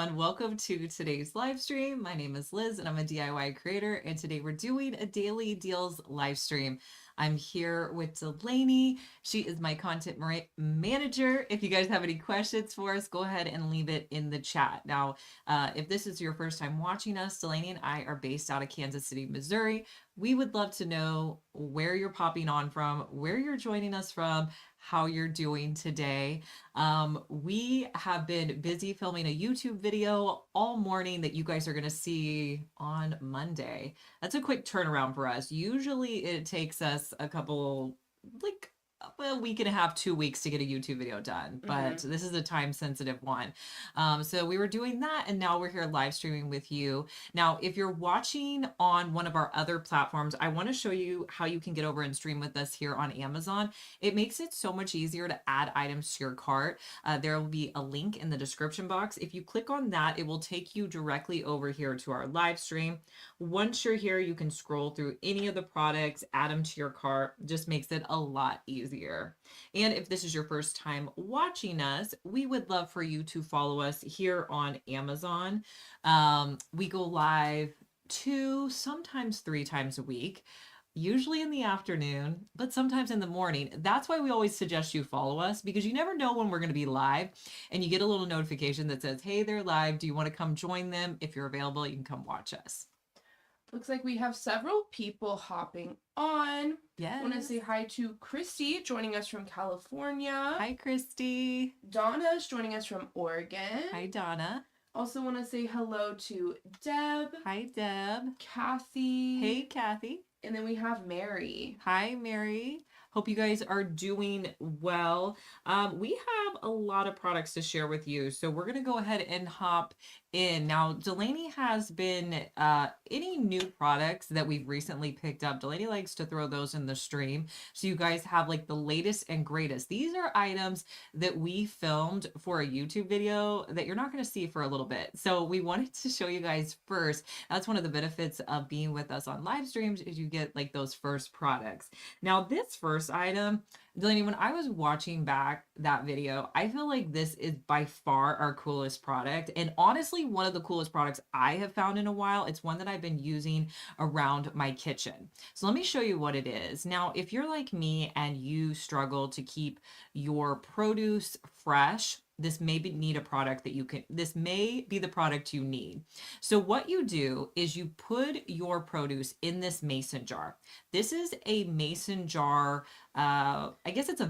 everyone. Welcome to today's live stream. My name is Liz and I'm a DIY creator. And today we're doing a daily deals live stream. I'm here with Delaney. She is my content manager. If you guys have any questions for us, go ahead and leave it in the chat. Now, if this is your first time watching us, Delaney and I are based out of Kansas City, Missouri. We would love to know where you're popping on from, where you're joining us from, how you're doing today. We have been busy filming a YouTube video all morning that you guys are going to see on Monday. That's a quick turnaround for us. Usually it takes us a couple, like a week and a half, 2 weeks to get a YouTube video done, but this is a time sensitive one. So we were doing that and now we're here live streaming with you. Now, if you're watching on one of our other platforms, I want to show you how you can get over and stream with us here on Amazon. It makes it so much easier to add items to your cart. There will be a link in the description box. If you click on that, it will take you directly over here to our live stream. Once you're here, you can scroll through any of the products, add them to your cart. Just makes it a lot easier. And if this is your first time watching us, we would love for you to follow us here on Amazon. We go live 2, sometimes 3 times a week, usually in the afternoon, but sometimes in the morning. That's why we always suggest you follow us, because you never know when we're going to be live and you get a little notification that says, hey, they're live. Do you want to come join them? If you're available, you can come watch us. Looks like we have several people hopping on. Yes. I want to say hi to Christy joining us from California. Hi, Christy. Donna is joining us from Oregon. Hi, Donna. Also want to say hello to Deb. Hi, Deb. Kathy. Hey, Kathy. And then we have Mary. Hi, Mary. Hope you guys are doing well. We have a lot of products to share with you, so we're going to go ahead and hop in. Now, Delaney has been, any new products that we've recently picked up, Delaney likes to throw those in the stream, so you guys have like the latest and greatest. These are items that we filmed for a YouTube video that you're not going to see for a little bit. So we wanted to show you guys first. That's one of the benefits of being with us on live streams, is you get like those first products. Now, this first item, Delaney, when I was watching back that video, I feel like this is by far our coolest product, and honestly one of the coolest products I have found in a while. It's one that I've been using around my kitchen. So let me show you what it is. Now, if you're like me and you struggle to keep your produce fresh, this may be the product you need. So what you do is you put your produce in this mason jar. This is a mason jar. I guess it's a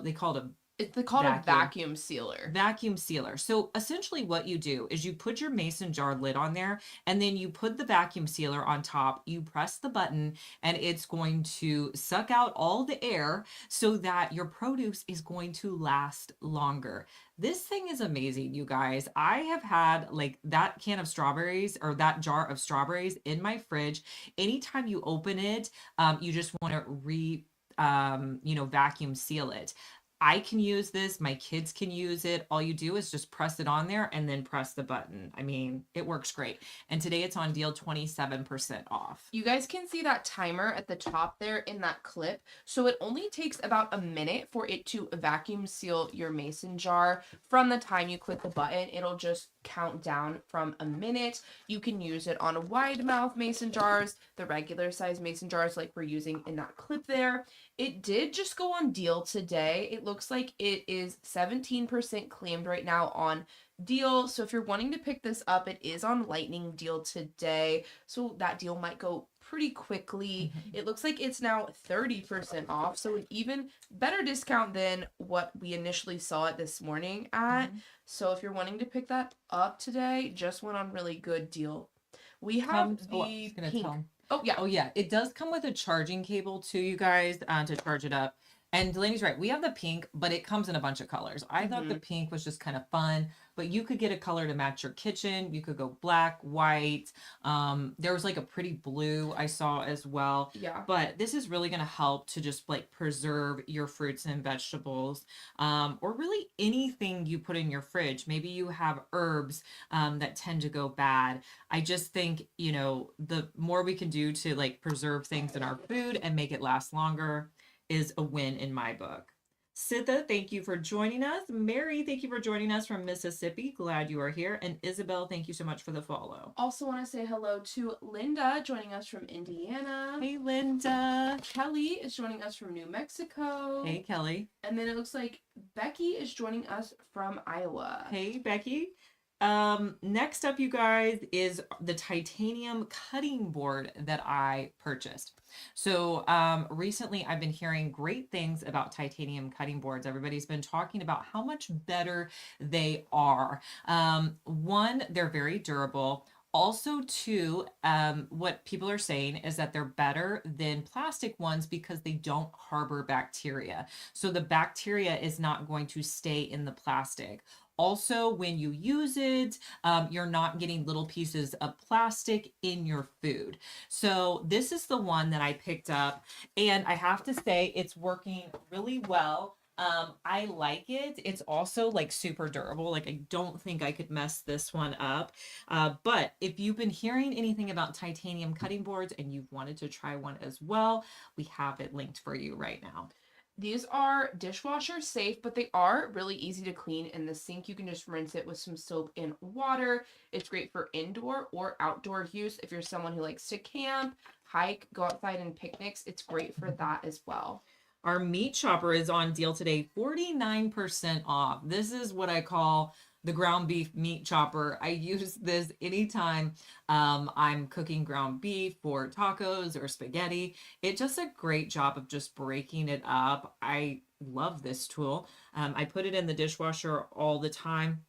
they call it a vacuum sealer. Vacuum sealer. So essentially what you do is you put your mason jar lid on there, and then you put the vacuum sealer on top. You press the button and it's going to suck out all the air so that your produce is going to last longer. This thing is amazing, you guys. I have had like that can of strawberries, or that jar of strawberries, in my fridge. Anytime you open it, you just want to vacuum seal it. I can use this. My kids can use it. All you do is just press it on there and then press the button. I mean, it works great. And today it's on deal 27% off. You guys can see that timer at the top there in that clip. So it only takes about a minute for it to vacuum seal your mason jar. From the time you click the button, it'll just count down from a minute. You can use it on wide mouth mason jars, the regular size mason jars like we're using in that clip there. It did just go on deal today. It looks like it is 17% claimed right now on deal. So if you're wanting to pick this up, it is on lightning deal today. So that deal might go pretty quickly. It looks like it's now 30% off. So an even better discount than what we initially saw it this morning at. So if you're wanting to pick that up today, just went on really good deal. We have the pink. Oh yeah. It does come with a charging cable too, you guys, to charge it up. And Delaney's right. We have the pink, but it comes in a bunch of colors. I thought the pink was just kind of fun, but you could get a color to match your kitchen. You could go black, white. There was like a pretty blue I saw as well. Yeah. But this is really going to help to just like preserve your fruits and vegetables, or really anything you put in your fridge. Maybe you have herbs that tend to go bad. I just think, the more we can do to like preserve things in our food and make it last longer is a win in my book. Sitha, thank you for joining us. Mary, thank you for joining us from Mississippi. Glad you are here. And Isabel, thank you so much for the follow. Also want to say hello to Linda joining us from Indiana. Hey, Linda. Kelly is joining us from New Mexico. Hey, Kelly. And then it looks like Becky is joining us from Iowa. Hey, Becky. Next up, you guys, is the titanium cutting board that I purchased. So recently I've been hearing great things about titanium cutting boards. Everybody's been talking about how much better they are. One, they're very durable. Also, two, what people are saying is that they're better than plastic ones because they don't harbor bacteria. So the bacteria is not going to stay in the plastic. Also, when you use it, you're not getting little pieces of plastic in your food. So this is the one that I picked up, and I have to say it's working really well. I like it. It's also like super durable. Like I don't think I could mess this one up. But if you've been hearing anything about titanium cutting boards and you've wanted to try one as well, we have it linked for you right now. These are dishwasher safe, but they are really easy to clean in the sink. You can just rinse it with some soap and water. It's great for indoor or outdoor use. If you're someone who likes to camp, hike, go outside and picnics, it's great for that as well. Our meat chopper is on deal today, 49% off. This is what I call the ground beef meat chopper. I use this anytime I'm cooking ground beef for tacos or spaghetti. It does a great job of just breaking it up. I love this tool. I put it in the dishwasher all the time,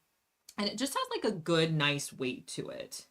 and it just has like a good, nice weight to it.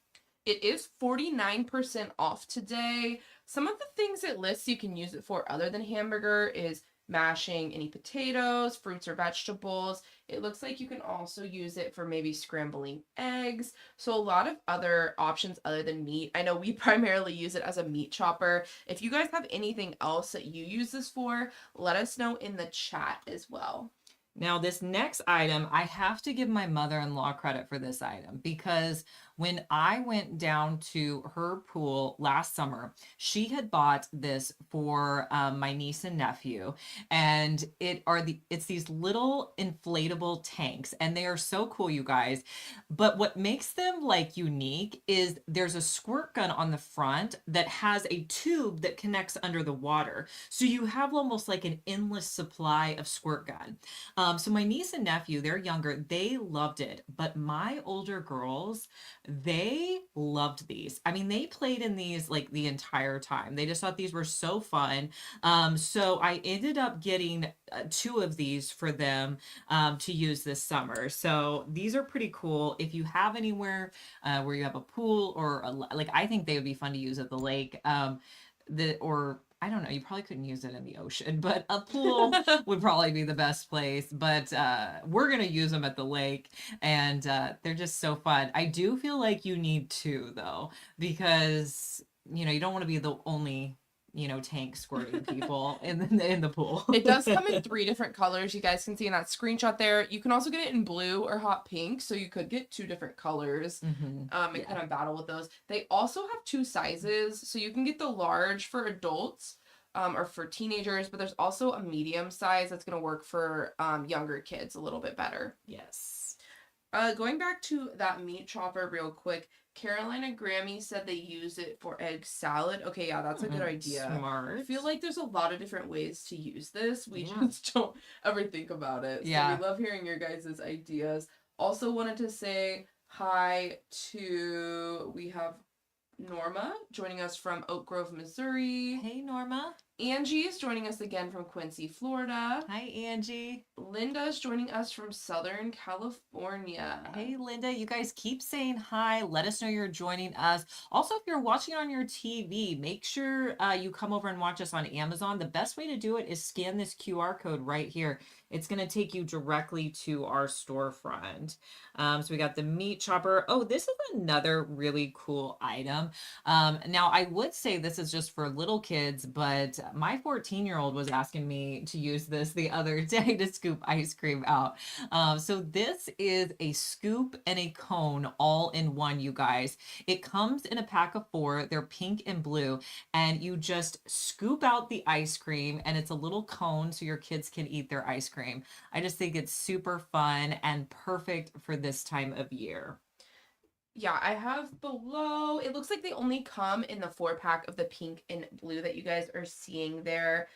It is 49% off today. Some of the things it lists you can use it for other than hamburger is mashing any potatoes, fruits or vegetables. It looks like you can also use it for maybe scrambling eggs. So a lot of other options other than meat. I know we primarily use it as a meat chopper. If you guys have anything else that you use this for, let us know in the chat as well. Now, this next item, I have to give my mother-in-law credit for this item because when I went down to her pool last summer, she had bought this for my niece and nephew, and it's these little inflatable tanks, and they are so cool, you guys. But what makes them like unique is there's a squirt gun on the front that has a tube that connects under the water, so you have almost like an endless supply of squirt gun. So my niece and nephew, they're younger, they loved it, but my older girls, they loved these. I mean, they played in these like the entire time. They just thought these were so fun. So I ended up getting two of these for them to use this summer. So these are pretty cool. If you have anywhere where you have a pool or like, I think they would be fun to use at the lake. Or I don't know, you probably couldn't use it in the ocean, but a pool would probably be the best place. But we're going to use them at the lake, and they're just so fun. I do feel like you need two, though, because, you don't want to be the only, tank squirting people in the pool. It does come in 3 different colors. You guys can see in that screenshot there. You can also get it in blue or hot pink, so you could get 2 different colors and kind of battle with those. They also have 2 sizes, so you can get the large for adults or for teenagers, but there's also a medium size that's going to work for younger kids a little bit better. Yes. Going back to that meat chopper real quick, Carolina Grammy said they use it for egg salad. Okay, yeah, that's a good idea. Smart. I feel like there's a lot of different ways to use this. We just don't ever think about it. Yeah. So we love hearing your guys' ideas. Also wanted to say hi to, we have Norma joining us from Oak Grove, Missouri. Hey, Norma. Angie is joining us again from Quincy, Florida. Hi, Angie. Linda is joining us from Southern California. Hey, Linda. You guys keep saying hi. Let us know you're joining us. Also, if you're watching on your TV, make sure you come over and watch us on Amazon. The best way to do it is scan this QR code right here. It's going to take you directly to our storefront. So we got the meat chopper. Oh, this is another really cool item. Now, I would say this is just for little kids, but my 14-year-old was asking me to use this the other day to scoop ice cream out. So this is a scoop and a cone all in one, you guys. It comes in a pack of 4. They're pink and blue, and you just scoop out the ice cream, and it's a little cone so your kids can eat their ice cream. I just think it's super fun and perfect for this time of year. Yeah, I have below. It looks like they only come in the 4-pack of the pink and blue that you guys are seeing there.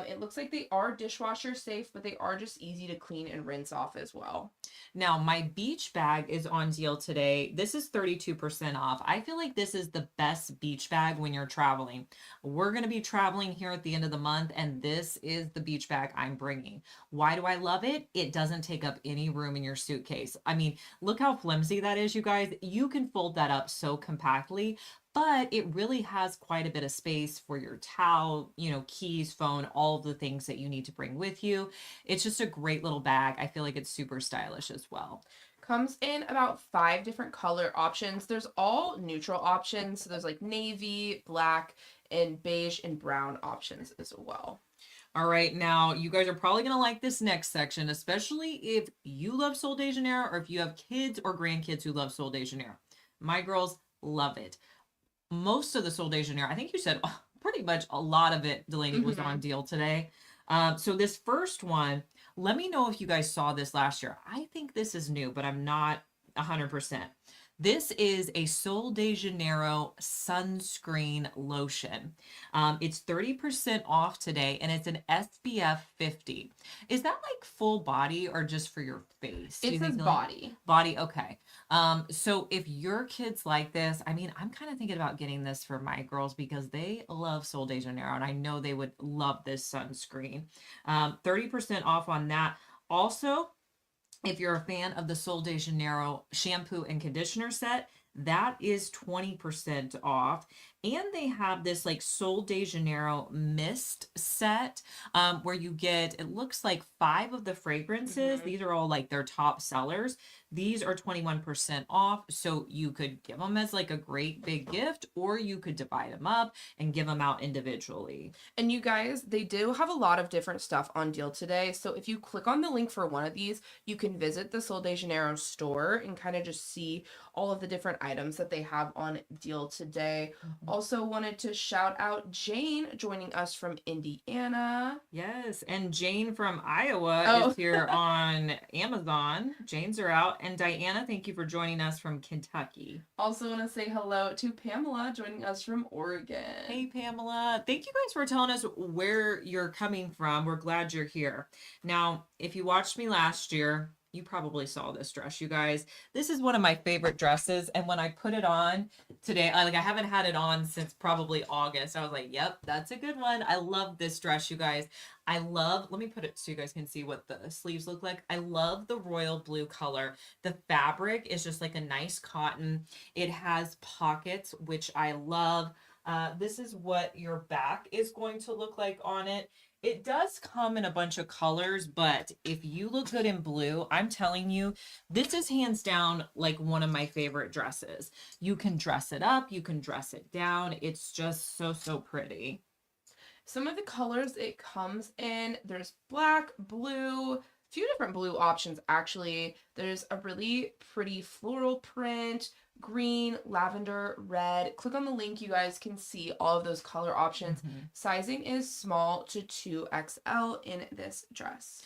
It looks like they are dishwasher safe, but they are just easy to clean and rinse off as well. Now, my beach bag is on deal today. This is 32% off. I feel like this is the best beach bag when you're traveling. We're going to be traveling here at the end of the month, and this is the beach bag I'm bringing. Why do I love it? It doesn't take up any room in your suitcase. I mean, look how flimsy that is, you guys. You can fold that up so compactly, but it really has quite a bit of space for your towel, keys, phone, all of the things that you need to bring with you. It's just a great little bag. I feel like it's super stylish as well. Comes in about 5 different color options. There's all neutral options. So there's like navy, black, and beige and brown options as well. All right, now you guys are probably going to like this next section, especially if you love Sol de Janeiro or if you have kids or grandkids who love Sol de Janeiro. My girls love it. Most of the Sol de Janeiro, I think you said pretty much a lot of it, Delaney, was on deal today. So this first one, let me know if you guys saw this last year. I think this is new, but I'm not 100%. This is a Sol de Janeiro sunscreen lotion. It's 30% off today, and it's an SPF 50. Is that like full body or just for your face? It says body. Body, okay. So if your kids like this, I mean, I'm kind of thinking about getting this for my girls because they love Sol de Janeiro, and I know they would love this sunscreen. 30% off on that. Also, if you're a fan of the Sol de Janeiro shampoo and conditioner set, that is 20% off. And they have this like Sol de Janeiro mist set where you get, it looks like 5 of the fragrances. These are all like their top sellers. These are 21% off. So you could give them as like a great big gift, or you could divide them up and give them out individually. And you guys, they do have a lot of different stuff on deal today. So if you click on the link for one of these, you can visit the Sol de Janeiro store and kind of just see all of the different items that they have on deal today. Also wanted to shout out Jane joining us from Indiana. Yes, and Jane from Iowa is here on Amazon. Jane's are out. And Diana, thank you for joining us from Kentucky. Also want to say hello to Pamela joining us from Oregon. Hey, Pamela. Thank you guys for telling us where you're coming from. We're glad you're here. Now, if you watched me last year, you probably saw this dress, you guys. This is one of my favorite dresses, and when I put it on today, I haven't had it on since probably August. I was like, yep, that's a good one. I love this dress, you guys. Let me put it so you guys can see what the sleeves look like. I love the royal blue color. The fabric is just like a nice cotton. It has pockets, which I love. This is what your back is going to look like on it. It does come in a bunch of colors, but if you look good in blue, I'm telling you, this is hands down like one of my favorite dresses. You can dress it up, you can dress it down. It's just so, so pretty. Some of the colors it comes in, there's black, blue, few different blue options actually. There's a really pretty floral print, green, lavender, red. Click on the link, you guys can see all of those color options. Sizing is small to 2XL in this dress.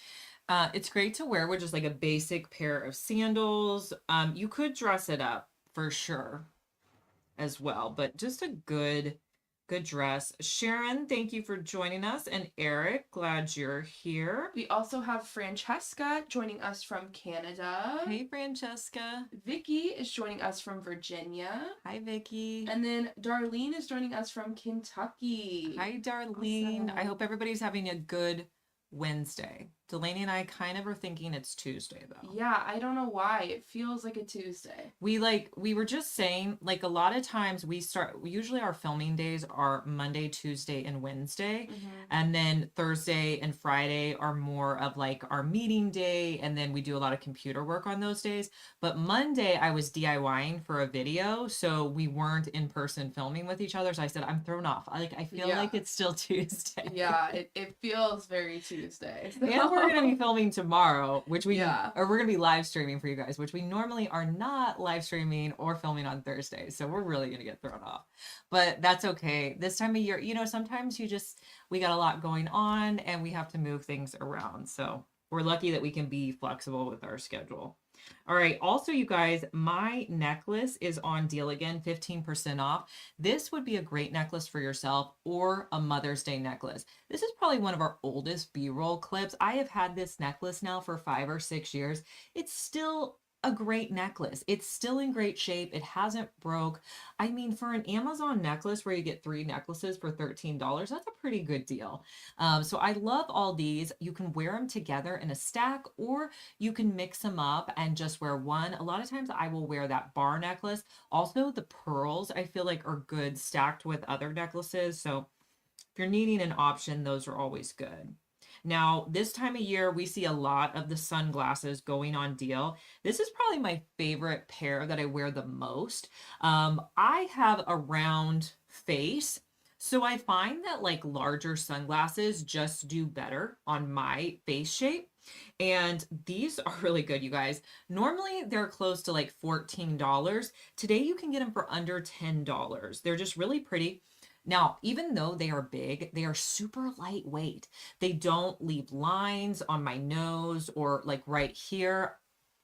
It's great to wear with just like a basic pair of sandals. You could dress it up for sure as well, but just a good dress. Sharon, thank you for joining us. And Eric, glad you're here. We also have Francesca joining us from Canada. Hey, Francesca. Vicky is joining us from Virginia. Hi, Vicky. And then Darlene is joining us from Kentucky. Hi, Darlene. Awesome. I hope everybody's having a good Wednesday Delaney and I kind of are thinking it's Tuesday though. Yeah, I don't know why. It feels like a Tuesday. We were just saying, like, a lot of times usually our filming days are Monday, Tuesday, and Wednesday. Mm-hmm. And then Thursday and Friday are more of like our meeting day. And then we do a lot of computer work on those days. But Monday I was DIYing for a video. So we weren't in person filming with each other. So I said, I'm thrown off. I feel Yeah. like it's still Tuesday. Yeah, it feels very Tuesday. And we're going to be filming tomorrow, Yeah. or we're going to be live streaming for you guys, which we normally are not live streaming or filming on Thursdays. So we're really going to get thrown off, but that's okay. This time of year, sometimes we got a lot going on and we have to move things around. So we're lucky that we can be flexible with our schedule. All right. Also, you guys, my necklace is on deal again, 15% off. This would be a great necklace for yourself or a Mother's Day necklace. This is probably one of our oldest B-roll clips. I have had this necklace now for 5 or 6 years. It's still a great necklace. It's still in great shape. It hasn't broke. I mean, for an Amazon necklace where you get 3 necklaces for $13, that's a pretty good deal. So I love all these. You can wear them together in a stack, or you can mix them up and just wear one. A lot of times I will wear that bar necklace. Also, the pearls I feel like are good stacked with other necklaces. So if you're needing an option, those are always good. Now, this time of year, we see a lot of the sunglasses going on deal. This is probably my favorite pair that I wear the most. I have a round face, so I find that like larger sunglasses just do better on my face shape. And these are really good, you guys. Normally they're close to like $14. Today you can get them for under $10. They're just really pretty. Now, even though they are big, they are super lightweight. They don't leave lines on my nose or like right here.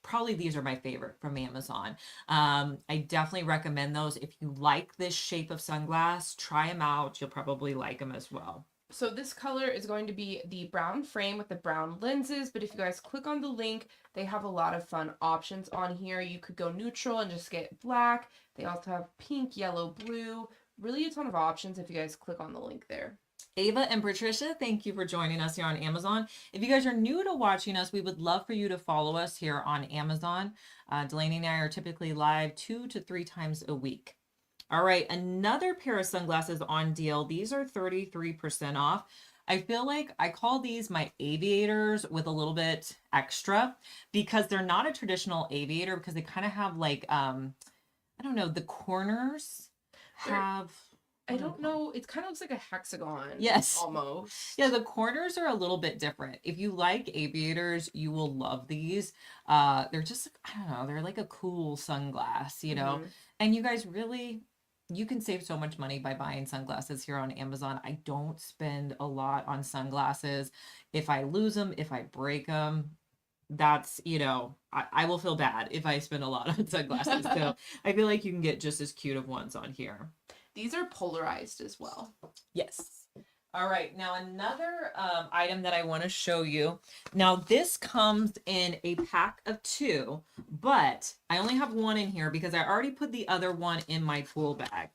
Probably these are my favorite from Amazon. I definitely recommend those. If you like this shape of sunglass, try them out. You'll probably like them as well. So this color is going to be the brown frame with the brown lenses, but if you guys click on the link, they have a lot of fun options on here. You could go neutral and just get black. They also have pink, yellow, blue. Really a ton of options if you guys click on the link there. Ava and Patricia, thank you for joining us here on Amazon. If you guys are new to watching us, we would love for you to follow us here on Amazon. Delaney and I are typically live 2 to 3 times a week. All right, another pair of sunglasses on deal. These are 33% off. I feel like I call these my aviators with a little bit extra because they're not a traditional aviator, because they kind of have like, I don't know, the corners have... I don't know. It kind of looks like a hexagon. Yes. Almost. Yeah, the corners are a little bit different. If you like aviators, you will love these. They're just, I don't know, they're like a cool sunglass, Mm-hmm. And you guys really, you can save so much money by buying sunglasses here on Amazon. I don't spend a lot on sunglasses. If I lose them, if I break them, that's, I will feel bad if I spend a lot on sunglasses. So I feel like you can get just as cute of ones on here. These are polarized as well. Yes. All right. Now, another item that I want to show you. Now, this comes in a pack of 2, but I only have 1 in here because I already put the other one in my tool bag.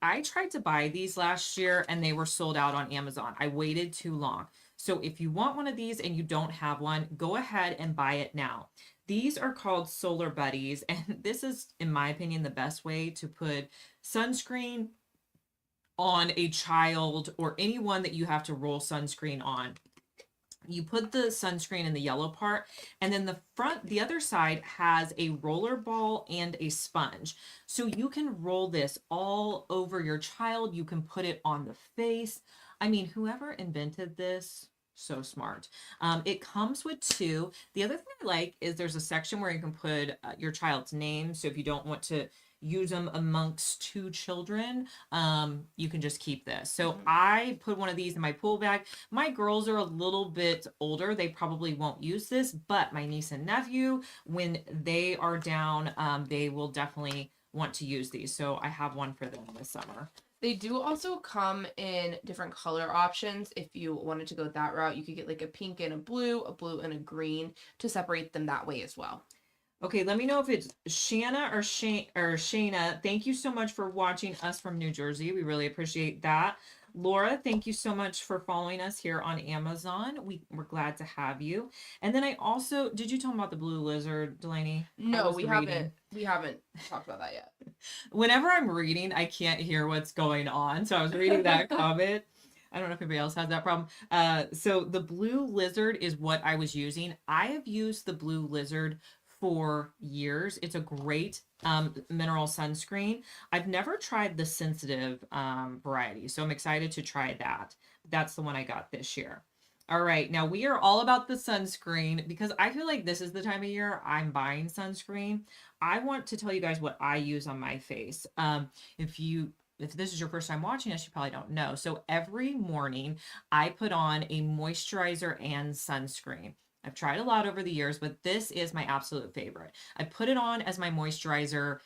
I tried to buy these last year and they were sold out on Amazon. I waited too long. So if you want one of these and you don't have one, go ahead and buy it now. These are called Solar Buddies, and this is, in my opinion, the best way to put sunscreen on a child or anyone that you have to roll sunscreen on. You put the sunscreen in the yellow part, and then the other side has a roller ball and a sponge. So you can roll this all over your child. You can put it on the face. I mean, whoever invented this, so smart. It comes with 2. The other thing I like is there's a section where you can put your child's name. So if you don't want to use them amongst 2 children, you can just keep this. So I put one of these in my pool bag. My girls are a little bit older. They probably won't use this, but my niece and nephew, when they are down, they will definitely want to use these. So I have one for them this summer. They do also come in different color options. If you wanted to go that route, you could get like a pink and a blue and a green to separate them that way as well. Okay, let me know if it's Shanna or Shayna. Thank you so much for watching us from New Jersey. We really appreciate that. Laura, thank you so much for following us here on Amazon. We're glad to have you. And then I also, did you tell me about the blue lizard, Delaney? I No, was we reading. haven't talked about that yet. Whenever I'm reading, I can't hear what's going on. So I was reading that comment. I don't know if anybody else has that problem. So the blue lizard is what I was using. I have used the blue lizard for years. It's a great mineral sunscreen. I've never tried the sensitive variety, so I'm excited to try that. That's the one I got this year. All right, now we are all about the sunscreen because I feel like this is the time of year I'm buying sunscreen. I want to tell you guys what I use on my face. If this is your first time watching us, you probably don't know. So every morning I put on a moisturizer and sunscreen. I've tried a lot over the years, but this is my absolute favorite. I put it on as my moisturizer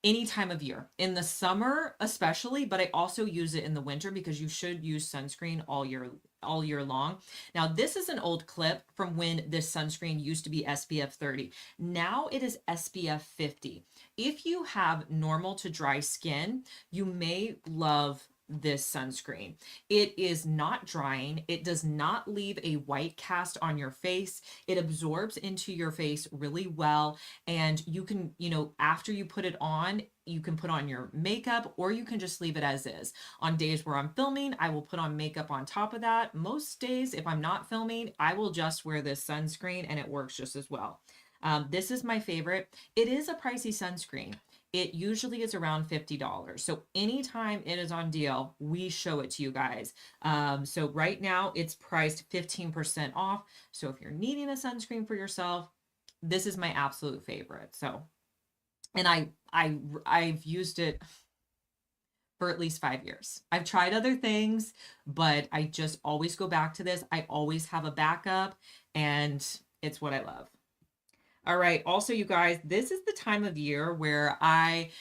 any time of year, in the summer especially, but I also use it in the winter because you should use sunscreen all year long. Now, this is an old clip from when this sunscreen used to be SPF 30. Now it is SPF 50. If you have normal to dry skin, you may love this sunscreen. It is not drying. It does not leave a white cast on your face. It absorbs into your face really well. And you can, after you put it on, you can put on your makeup or you can just leave it as is. On days where I'm filming, I will put on makeup on top of that. Most days, if I'm not filming, I will just wear this sunscreen and it works just as well. This is my favorite. It is a pricey sunscreen. It usually is around $50. So anytime it is on deal, we show it to you guys. So right now it's priced 15% off. So if you're needing a sunscreen for yourself, this is my absolute favorite. So, and I've used it for at least 5 years. I've tried other things, but I just always go back to this. I always have a backup and it's what I love. All right. Also, you guys, this is the time of year where my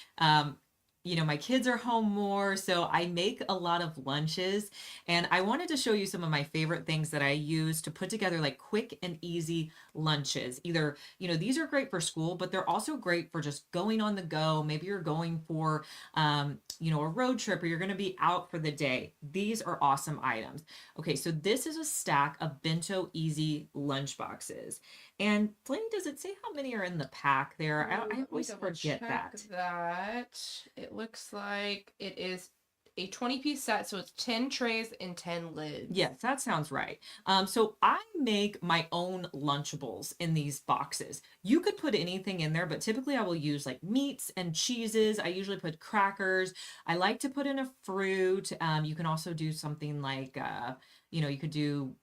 kids are home more, so I make a lot of lunches. And I wanted to show you some of my favorite things that I use to put together like quick and easy lunches. Either, these are great for school, but they're also great for just going on the go. Maybe you're going for, a road trip or you're going to be out for the day. These are awesome items. Okay, so this is a stack of Bento Easy lunch boxes. And Delaney, does it say how many are in the pack there? I always forget that. It looks like it is a 20-piece set, so it's 10 trays and 10 lids. Yes, that sounds right. So I make my own Lunchables in these boxes. You could put anything in there, but typically I will use like meats and cheeses. I usually put crackers. I like to put in a fruit. You can also do something like, you could do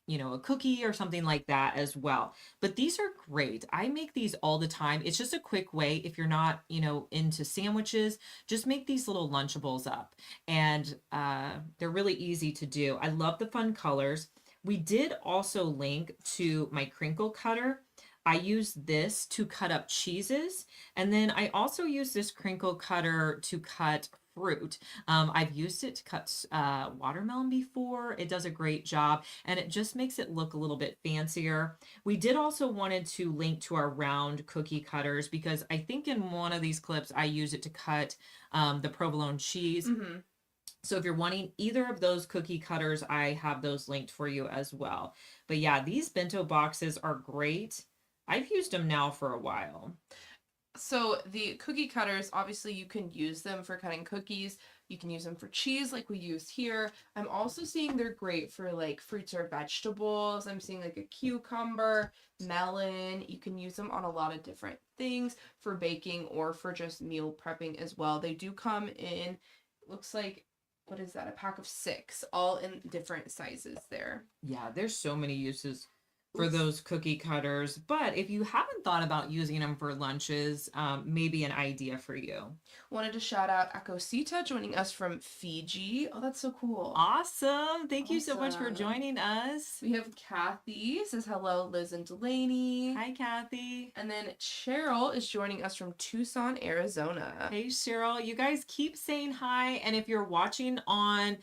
a cookie or something like that as well. But these are great. I make these all the time. It's just a quick way. If you're not, into sandwiches, just make these little Lunchables up. And they're really easy to do. I love the fun colors. We did also link to my crinkle cutter. I use this to cut up cheeses. And then I also use this crinkle cutter to cut fruit. I've used it to cut watermelon before. It does a great job and it just makes it look a little bit fancier. We did also wanted to link to our round cookie cutters because I think in one of these clips I use it to cut the provolone cheese. Mm-hmm. So if you're wanting either of those cookie cutters, I have those linked for you as well. But yeah, these bento boxes are great. I've used them now for a while. So the cookie cutters, obviously you can use them for cutting cookies. You can use them for cheese like we used here. I'm also seeing they're great for like fruits or vegetables. I'm seeing like a cucumber, melon. You can use them on a lot of different things for baking or for just meal prepping as well. They do come in, looks like, what is that? A pack of 6, all in different sizes there. Yeah, there's so many uses for those cookie cutters. But if you haven't thought about using them for lunches, maybe an idea for you. Wanted to shout out Akosita joining us from Fiji. Oh, that's so cool. Awesome. Thank you so much for joining us. We have Kathy says hello, Liz and Delaney. Hi, Kathy. And then Cheryl is joining us from Tucson, Arizona. Hey, Cheryl. You guys keep saying hi. And if you're watching on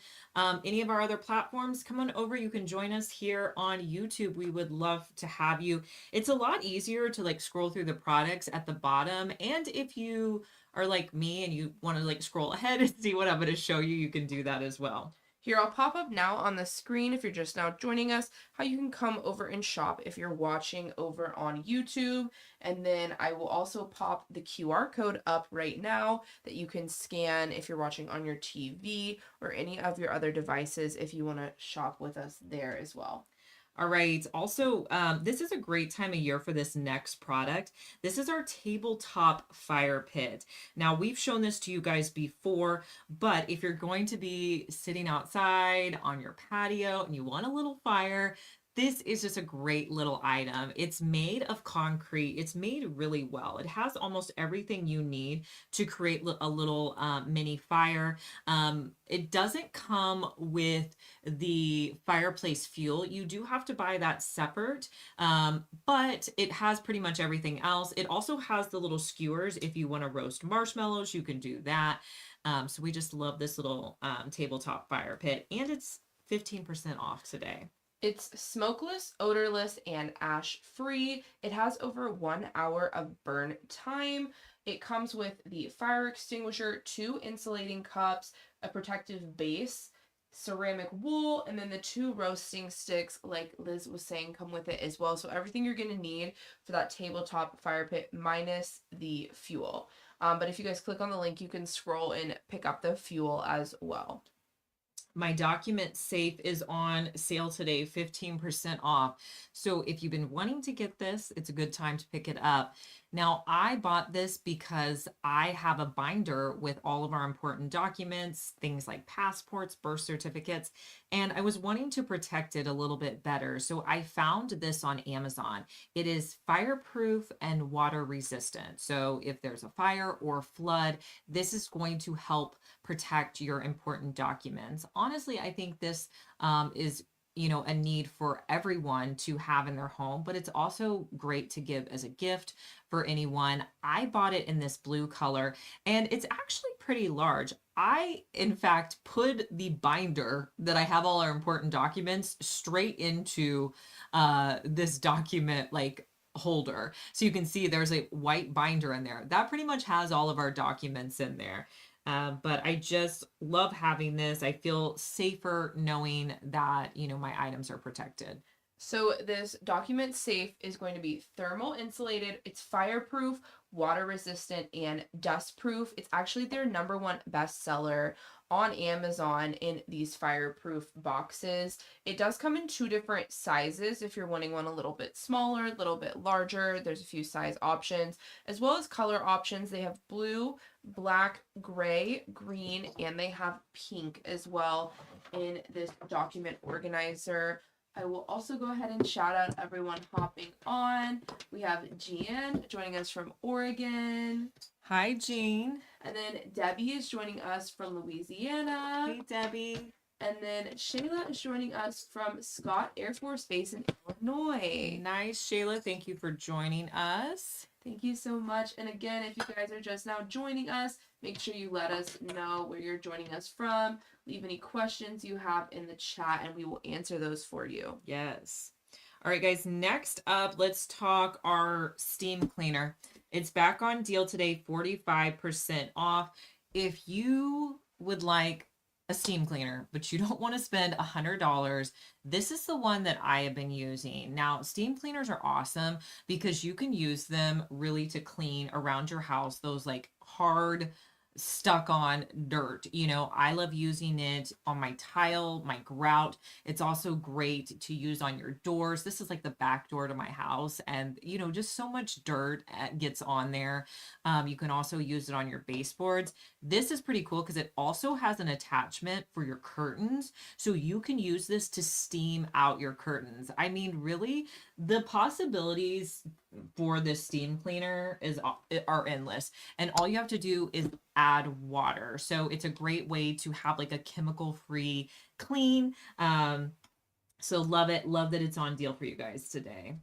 any of our other platforms, come on over. You can join us here on YouTube. We would love to have you. It's a lot easier to like scroll through the products at the bottom. And if you are like me and you want to like scroll ahead and see what I'm going to show you, you can do that as well. Here, I'll pop up now on the screen if you're just now joining us, how you can come over and shop if you're watching over on YouTube. And then I will also pop the QR code up right now that you can scan if you're watching on your TV or any of your other devices if you want to shop with us there as well. All right. Also, this is a great time of year for this next product. This is our tabletop fire pit. Now, we've shown this to you guys before, but if you're going to be sitting outside on your patio and you want a little fire, this is just a great little item. It's made of concrete. It's made really well. It has almost everything you need to create a little mini fire. It doesn't come with the fireplace fuel. You do have to buy that separate, but it has pretty much everything else. It also has the little skewers. If you want to roast marshmallows, you can do that. So we just love this little tabletop fire pit, and it's 15% off today. It's smokeless, odorless, and ash free. It has over 1 hour of burn time. It comes with the fire extinguisher, 2 insulating cups, a protective base, ceramic wool, and then the 2 roasting sticks, like Liz was saying, come with it as well. So everything you're going to need for that tabletop fire pit minus the fuel. But if you guys click on the link, you can scroll and pick up the fuel as well. My document safe is on sale today, 15% off. So if you've been wanting to get this, it's a good time to pick it up. Now, I bought this because I have a binder with all of our important documents, things like passports, birth certificates, and I was wanting to protect it a little bit better. So I found this on Amazon. It is fireproof and water resistant. So if there's a fire or flood, this is going to help protect your important documents. Honestly, I think this is a need for everyone to have in their home, but it's also great to give as a gift for anyone. I bought it in this blue color, and it's actually pretty large. I, in fact, put the binder that I have all our important documents straight into this document holder. So you can see there's a white binder in there. That pretty much has all of our documents in there. But I just love having this. I feel safer knowing that, my items are protected. So this document safe is going to be thermal insulated. It's fireproof, water resistant, and dust proof. It's actually their #1 bestseller on Amazon in these fireproof boxes. It does come in 2 different sizes. If you're wanting one a little bit smaller, a little bit larger, there's a few size options, as well as color options. They have blue, black, gray, green, and they have pink as well in this document organizer. I will also go ahead and shout out everyone hopping on. We have Jan joining us from Oregon. Hi, Jean. And then Debbie is joining us from Louisiana. Hey, Debbie. And then Shayla is joining us from Scott Air Force Base in Illinois. Nice, Shayla. Thank you for joining us. Thank you so much. And again, if you guys are just now joining us, make sure you let us know where you're joining us from. Leave any questions you have in the chat and we will answer those for you. Yes. All right, guys. Next up, let's talk our steam cleaner. It's back on deal today, 45% off. If you would like a steam cleaner, but you don't want to spend $100, this is the one that I have been using. Now, steam cleaners are awesome because you can use them really to clean around your house, those hard stuck on dirt. I love using it on my tile, my grout. It's also great to use on your doors. This is like the back door to my house, and just so much dirt gets on there. You can also use it on your baseboards. This is pretty cool because it also has an attachment for your curtains, so you can use this to steam out your curtains. I mean, really, the possibilities for this steam cleaner are endless, and all you have to do is add water. So it's a great way to have a chemical free clean. So love it. Love that it's on deal for you guys today.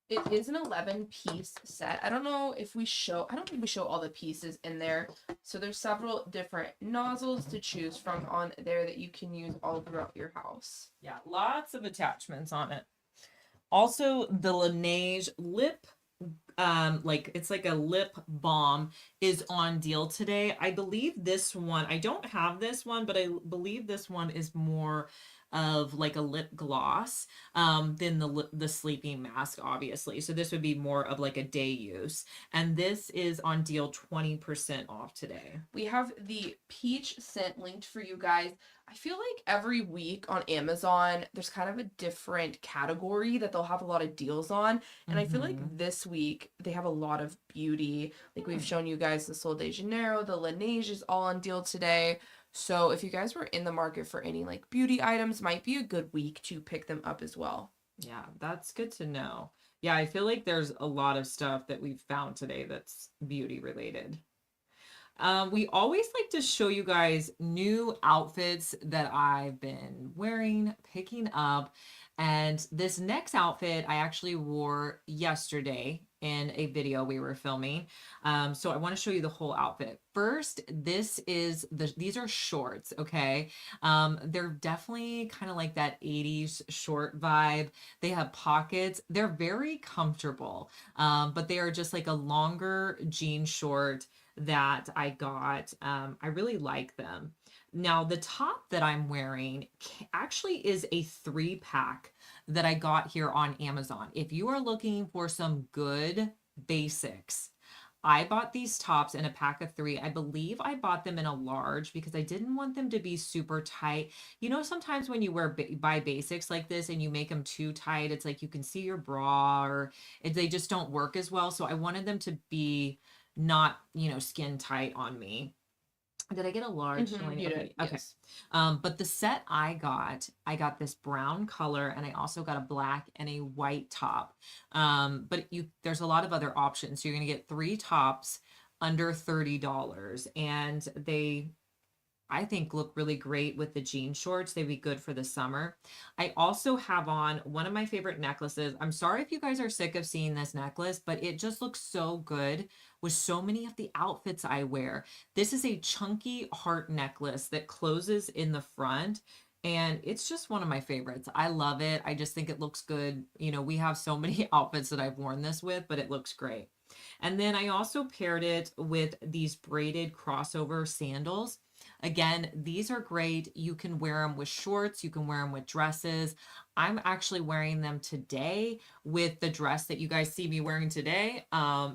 It is an 11-piece set. I don't think we show all the pieces in there. So there's several different nozzles to choose from on there that you can use all throughout your house. Yeah, lots of attachments on it. Also, the Laneige lip like it's like a lip balm is on deal today. I believe this one, I don't have this one, but I believe this one is more of like a lip gloss than the sleeping mask, obviously. So this would be more of like a day use. And this is on deal 20% off today. We have the peach scent linked for you guys. I feel like every week on Amazon, there's kind of a different category that they'll have a lot of deals on. And I feel like Mm-hmm. this week they have a lot of beauty. Like we've Hmm. shown you guys the Sol de Janeiro, the Laneige is all on deal today. So if you guys were in the market for any like beauty items, might be a good week to pick them up as well. Yeah, that's good to know. Yeah, I feel like there's a lot of stuff that we've found today that's beauty related. We always like to show you guys new outfits that I've been wearing, picking up. And this next outfit I actually wore yesterday in a video we were filming. So I want to show you the whole outfit. First, these are shorts, okay? They're definitely kind of like that 80s short vibe. They have pockets. They're very comfortable. But they are just like a longer jean short that I got. I really like them. Now, the top that I'm wearing actually is a 3-pack that I got here on Amazon. If you are looking for some good basics, I bought these tops in a pack of 3. I believe I bought them in a large because I didn't want them to be super tight. You know, sometimes when you buy basics like this and you make them too tight, it's like you can see your bra or they just don't work as well. So I wanted them to be not, skin tight on me. Did I get a large, Mm-hmm, Delaney? you did, Okay, okay. yes. But the set I got this brown color, and I also got a black and a white top. But there's a lot of other options. So you're gonna get 3 tops under $30, and I think look really great with the jean shorts. They'd be good for the summer. I also have on one of my favorite necklaces. I'm sorry if you guys are sick of seeing this necklace, but it just looks so good with so many of the outfits I wear. This is a chunky heart necklace that closes in the front. And it's just one of my favorites. I love it. I just think it looks good. We have so many outfits that I've worn this with, but it looks great. And then I also paired it with these braided crossover sandals. Again, these are great. You can wear them with shorts, you can wear them with dresses. I'm actually wearing them today with the dress that you guys see me wearing today.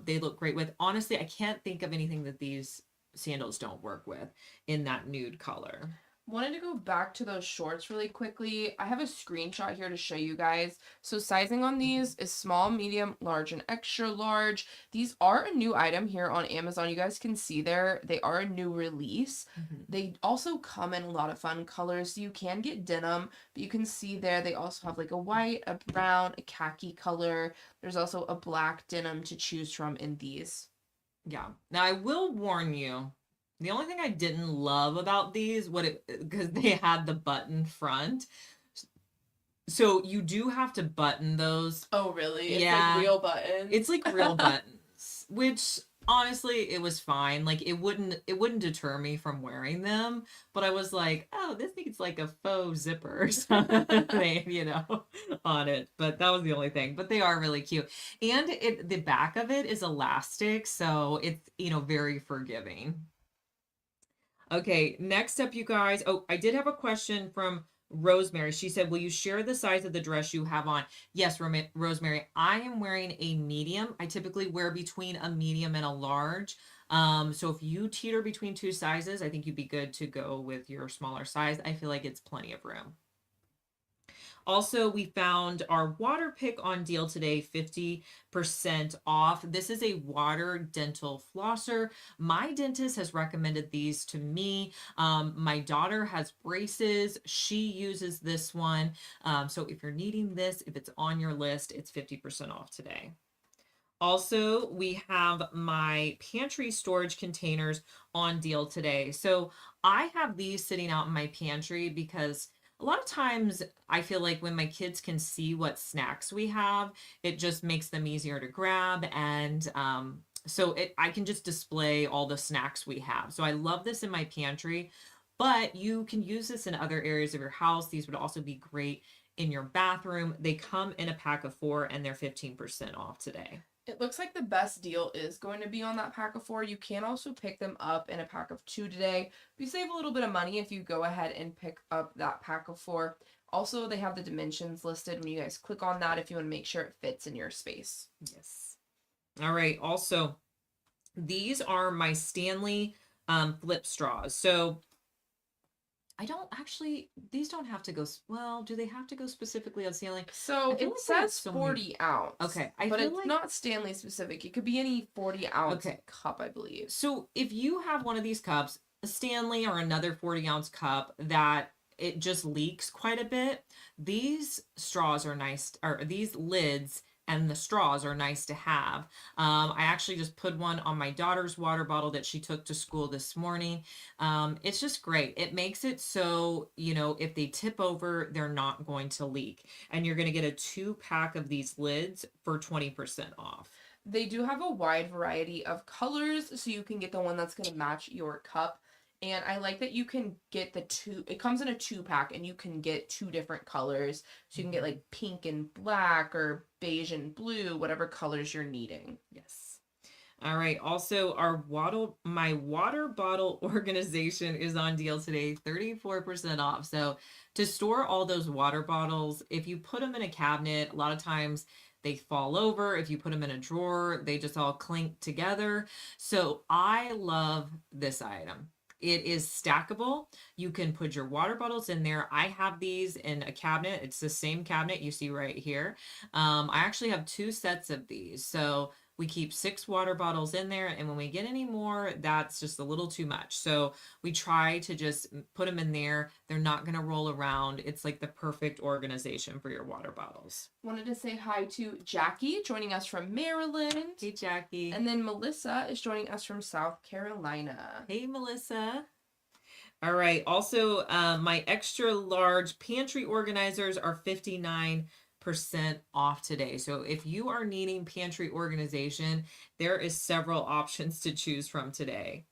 They look great with. Honestly, I can't think of anything that these sandals don't work with in that nude color. Wanted to go back to those shorts really quickly. I have a screenshot here to show you guys. So sizing on these is small, medium, large, and extra large. These are a new item here on Amazon. You guys can see there, they are a new release. Mhm. They also come in a lot of fun colors. So you can get denim, but you can see there they also have like a white, a brown, a khaki color. There's also a black denim to choose from in these. Yeah. Now I will warn you, the only thing I didn't love about these, because they had the button front. So you do have to button those. Oh, really? It's like Yeah. real buttons. It's like real buttons, which honestly it was fine. Like it wouldn't deter me from wearing them, but I was like, oh, this needs like a faux zipper or something, on it. But that was the only thing. But they are really cute. And the back of it is elastic, so it's, very forgiving. Okay, next up, you guys. Oh, I did have a question from Rosemary. She said, will you share the size of the dress you have on? Yes, Rosemary, I am wearing a medium. I typically wear between a medium and a large. So if you teeter between 2 sizes, I think you'd be good to go with your smaller size. I feel like it's plenty of room. Also, we found our water pick on deal today, 50% off. This is a water dental flosser. My dentist has recommended these to me. My daughter has braces. She uses this one. So if you're needing this, if it's on your list, it's 50% off today. Also, we have my pantry storage containers on deal today. So I have these sitting out in my pantry because a lot of times I feel like when my kids can see what snacks we have, it just makes them easier to grab. And so I can just display all the snacks we have. So I love this in my pantry, but you can use this in other areas of your house. These would also be great in your bathroom. They come in a pack of 4 and they're 15% off today. It looks like the best deal is going to be on that pack of 4. You can also pick them up in a pack of 2 today. You save a little bit of money if you go ahead and pick up that pack of 4. Also, they have the dimensions listed when you guys click on that if you want to make sure it fits in your space. Yes. All right. Also, these are my Stanley flip straws. So I don't actually, these don't have to go, well, do they have to go specifically on Stanley? So it like says so 40 ounce. Okay. But it's like not Stanley specific. It could be any 40 ounce Okay. cup, I believe. So if you have one of these cups, a Stanley or another 40-ounce cup that it just leaks quite a bit, these straws are nice, or these lids and the straws are nice to have. I actually just put one on my daughter's water bottle that she took to school this morning. It's just great. It makes it so, you know, if they tip over, they're not going to leak. And you're going to get a 2-pack of these lids for 20% off. They do have a wide variety of colors, so you can get the one that's going to match your cup. And I like that you can get the 2, it comes in a 2-pack and you can get 2 different colors. So you can get like pink and black or beige and blue, whatever colors you're needing. Yes. All right. Also, my water bottle organization is on deal today, 34% off. So to store all those water bottles, if you put them in a cabinet, a lot of times they fall over. If you put them in a drawer, they just all clink together. So I love this item. It is stackable. You can put your water bottles in there. I have these in a cabinet. It's the same cabinet you see right here. I actually have 2 sets of these. So we keep 6 water bottles in there. And when we get any more, that's just a little too much. So we try to just put them in there. They're not going to roll around. It's like the perfect organization for your water bottles. Wanted to say hi to Jackie, joining us from Maryland. Hey, Jackie. And then Melissa is joining us from South Carolina. Hey, Melissa. All right. Also, my extra large pantry organizers are 59% off today. So if you are needing pantry organization, there is several options to choose from today.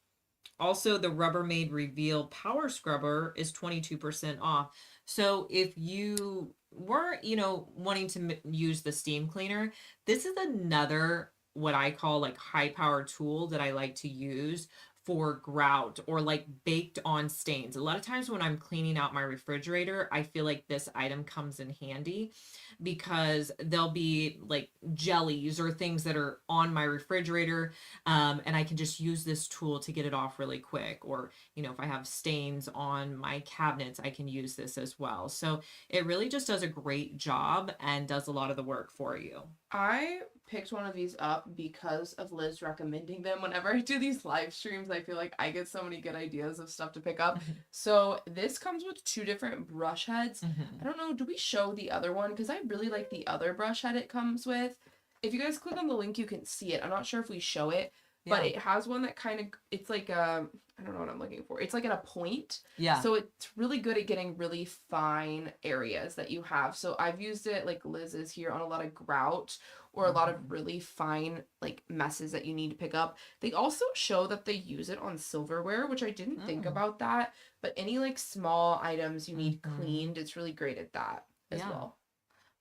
Also, the Rubbermaid Reveal Power Scrubber is 22% off. So if you weren't, you know, wanting to use the steam cleaner, this is another what I call like high power tool that I like to use for grout or like baked on stains. A lot of times when I'm cleaning out my refrigerator, I feel like this item comes in handy because there'll be like jellies or things that are on my refrigerator, and I can just use this tool to get it off really quick. Or, you know, if I have stains on my cabinets, I can use this as well. So it really just does a great job and does a lot of the work for you. I picked one of these up because of Liz recommending them. Whenever I do these live streams, I feel like I get so many good ideas of stuff to pick up. So this comes with 2 different brush heads. I don't know, do we show the other one? Because I really like the other brush head it comes with. If you guys click on the link, you can see it. I'm not sure if we show it, but it has one that kind of, it's like I don't know what I'm looking for. It's like at a point. Yeah. So it's really good at getting really fine areas that you have. So I've used it like Liz is here on a lot of grout or a lot of really fine like messes that you need to pick up. They also show that they use it on silverware, which I didn't think about that. But any like small items you need cleaned, it's really great at that as well.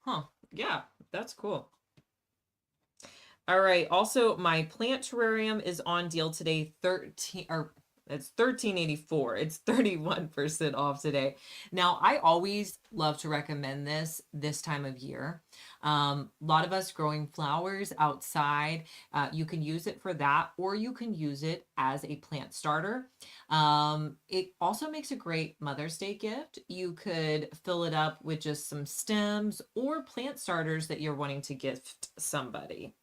Huh. Yeah, that's cool. All right. Also, my plant terrarium is on deal today. It's $13.84. It's 31% off today. Now, I always love to recommend this time of year. A lot of us growing flowers outside, you can use it for that, or you can use it as a plant starter. It also makes a great Mother's Day gift. You could fill it up with just some stems or plant starters that you're wanting to gift somebody.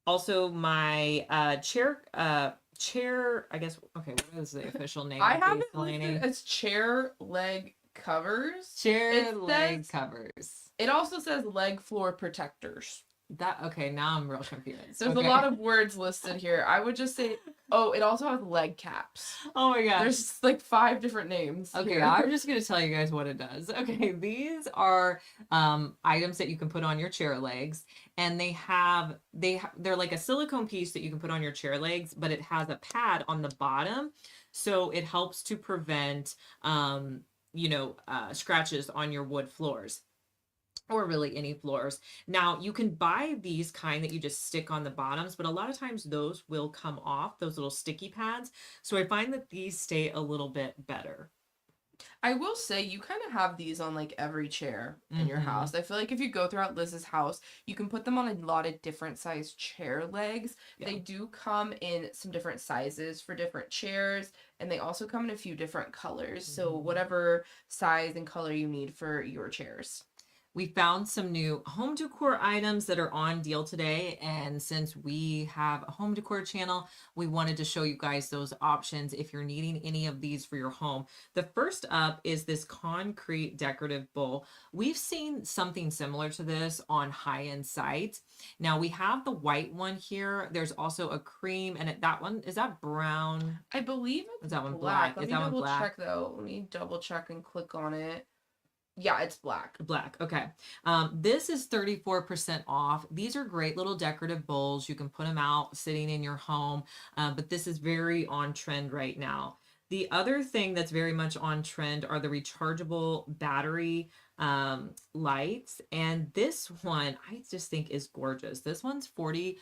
Also, my chair, I guess, okay, what is the official name? I have it listed as chair leg covers. Chair leg covers. It also says leg floor protectors. Okay, now I'm real confused. There's a lot of words listed here. I would just say, oh, it also has leg caps. Oh my gosh. There's like 5 different names. Okay, here. I'm just going to tell you guys what it does. Okay, these are items that you can put on your chair legs, and they're like a silicone piece that you can put on your chair legs, but it has a pad on the bottom, so it helps to prevent scratches on your wood floors. or really any floors. Now you can buy these kind that you just stick on the bottoms, but a lot of times those will come off, those little sticky pads. So I find that these stay a little bit better. I will say you kind of have these on like every chair in your Mm-hmm. house. I feel like if you go throughout Liz's house, you can put them on a lot of different size chair legs. Yeah. They do come in some different sizes for different chairs, and they also come in a few different colors. So Mhm. whatever size and color you need for your chairs. We found some new home decor items that are on deal today. And since we have a home decor channel, we wanted to show you guys those options if you're needing any of these for your home. The first up is this concrete decorative bowl. We've seen something similar to this on high-end sites. Now we have the white one here. There's also a cream, and that one, is that brown? I believe Is it's that one black. black? Let Is me that one double black? check though. Let me double check and click on it. Yeah, it's black. Black. Okay. This is 34% off. These are great little decorative bowls. You can put them out sitting in your home, but this is very on trend right now. The other thing that's very much on trend are the rechargeable battery lights. And this one I just think is gorgeous. This one's 41%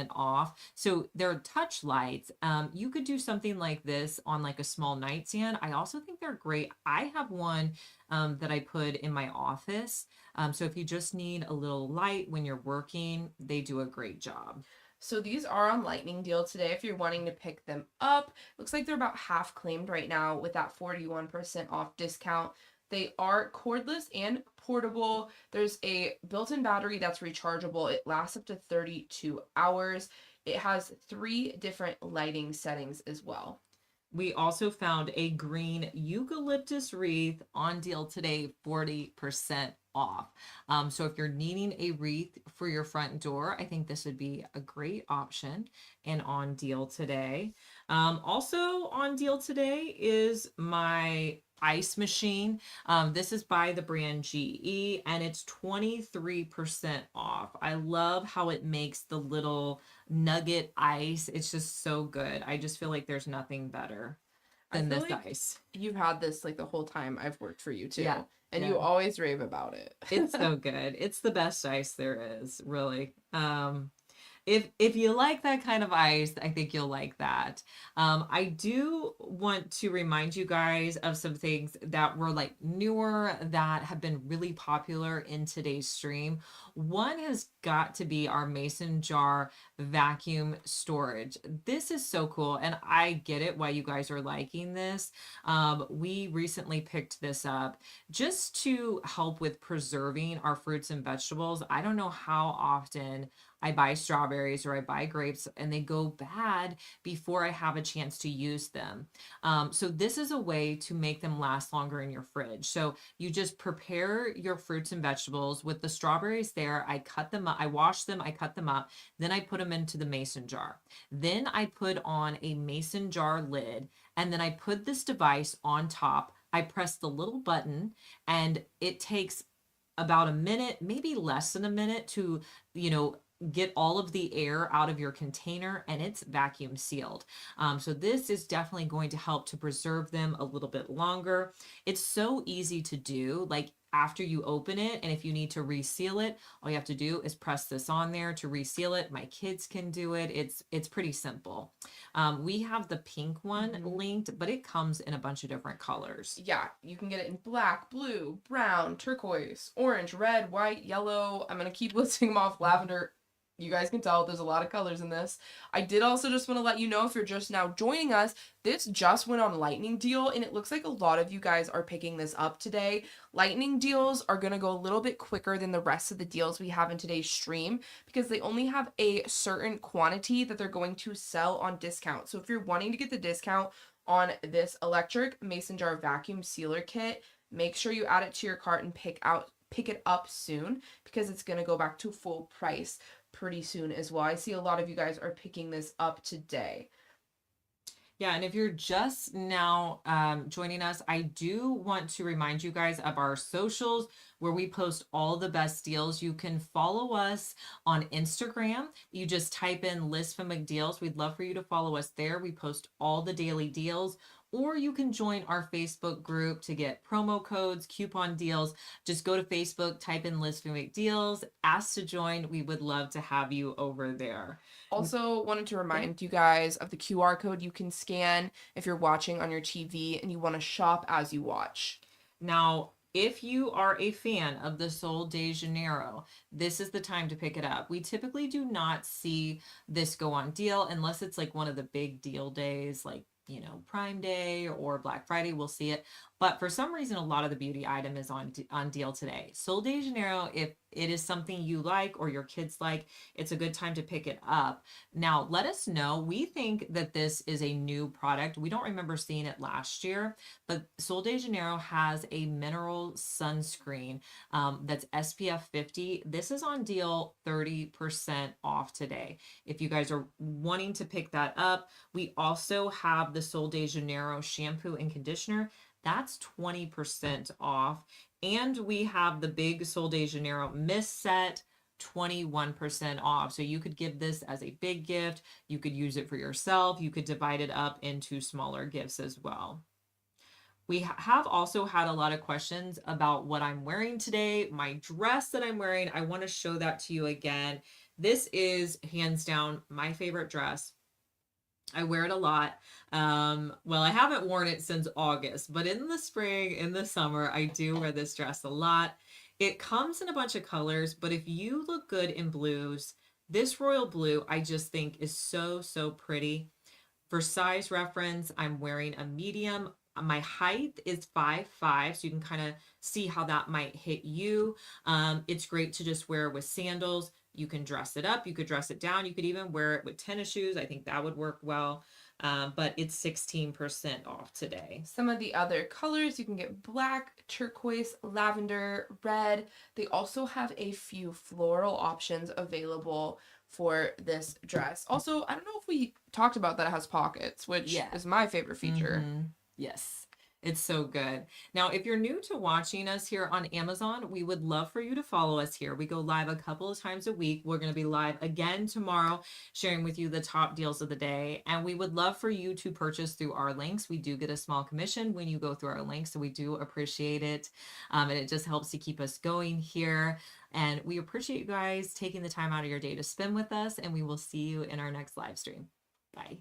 off. So they're touch lights. You could do something like this on like a small nightstand. I also think they're great. I have one that I put in my office. So if you just need a little light when you're working, they do a great job. So these are on lightning deal today if you're wanting to pick them up. Looks like they're about half claimed right now with that 41% off discount. They are cordless and portable. There's a built-in battery that's rechargeable. It lasts up to 32 hours. It has 3 different lighting settings as well. We also found a green eucalyptus wreath on deal today, 40% off. So if you're needing a wreath for your front door, I think this would be a great option and on deal today. Also on deal today is my ice machine. This is by the brand GE and it's 23% off. I love how it makes the little nugget ice. It's just so good. I just feel like there's nothing better I than feel this like ice. you've had this like the whole time I've worked for you Yeah. too, and Yeah. you always rave about it. It's so good. It's the best ice there is, really. If you like that kind of ice, I think you'll like that. I do want to remind you guys of some things that were like newer that have been really popular in today's stream. One has got to be our mason jar vacuum storage. This is so cool, and I get it why you guys are liking this. We recently picked this up just to help with preserving our fruits and vegetables. I don't know how often I buy strawberries or I buy grapes and they go bad before I have a chance to use them. So this is a way to make them last longer in your fridge. So you just prepare your fruits and vegetables with the strawberries there. I cut them up, I wash them, I cut them up, then I put them into the mason jar. Then I put on a mason jar lid and then I put this device on top. I press the little button and it takes about a minute, maybe less than a minute to, you know, get all of the air out of your container and it's vacuum sealed. So this is definitely going to help to preserve them a little bit longer. It's so easy to do. Like after you open it, and if you need to reseal it, all you have to do is press this on there to reseal it. My kids can do it. It's pretty simple. We have the pink one Mhm. linked, but it comes in a bunch of different colors. Yeah, you can get it in black, blue, brown, turquoise, orange, red, white, yellow. I'm gonna keep listing them off. Lavender. You guys can tell there's a lot of colors in this. I did also just want to let you know if you're just now joining us, this just went on lightning deal and it looks like a lot of you guys are picking this up today. Lightning deals are going to go a little bit quicker than the rest of the deals we have in today's stream because they only have a certain quantity that they're going to sell on discount. So if you're wanting to get the discount on this electric mason jar vacuum sealer kit, make sure you add it to your cart and pick it up soon because it's going to go back to full price pretty soon as well. I see a lot of you guys are picking this up today. Yeah, and if you're just now joining us, I do want to remind you guys of our socials where we post all the best deals. You can follow us on Instagram. You just type in Liz from McDeals. We'd love for you to follow us there. We post all the daily deals. or you can join our Facebook group to get promo codes, coupon deals. Just go to Facebook, type in Liz Fumate Deals, ask to join. We would love to have you over there. Also, wanted to Yeah. remind you guys of the QR code you can scan if you're watching on your TV and you want to shop as you watch. Now, if you are a fan of the Sol de Janeiro, this is the time to pick it up. We typically do not see this go on deal unless it's like one of the big deal days, like, you know, Prime Day or Black Friday, we'll see it. But for some reason, a lot of the beauty item is on deal today. Sol de Janeiro, if it is something you like or your kids like, it's a good time to pick it up. Now, let us know. We think that this is a new product. We don't remember seeing it last year, but Sol de Janeiro has a mineral sunscreen that's SPF 50. This is on deal 30% off today. If you guys are wanting to pick that up, we also have the Sol de Janeiro shampoo and conditioner. That's 20% off. And we have the big Sol de Janeiro mist set, 21% off. So you could give this as a big gift. You could use it for yourself. You could divide it up into smaller gifts as well. We have also had a lot of questions about what I'm wearing today. My dress that I'm wearing, I want to show that to you again. This is hands down my favorite dress. I wear it a lot. Well, I haven't worn it since August, but in the spring, in the summer, I do wear this dress a lot. It comes in a bunch of colors, but if you look good in blues, this royal blue, I just think is so, so pretty. For size reference, I'm wearing a medium. My height is 5'5", so you can kind of see how that might hit you. It's great to just wear with sandals. You can dress it up, you could dress it down, you could even wear it with tennis shoes. I think that would work well. But it's 16% off today. Some of the other colors, you can get black, turquoise, lavender, red. They also have a few floral options available for this dress. Also, I don't know if we talked about that it has pockets, which is my favorite feature. Yes, it's so good. Now, if you're new to watching us here on Amazon, we would love for you to follow us here. We go live a couple of times a week. We're going to be live again tomorrow, sharing with you the top deals of the day. And we would love for you to purchase through our links. We do get a small commission when you go through our links, so we do appreciate it. And it just helps to keep us going here. And we appreciate you guys taking the time out of your day to spend with us. And we will see you in our next live stream. Bye.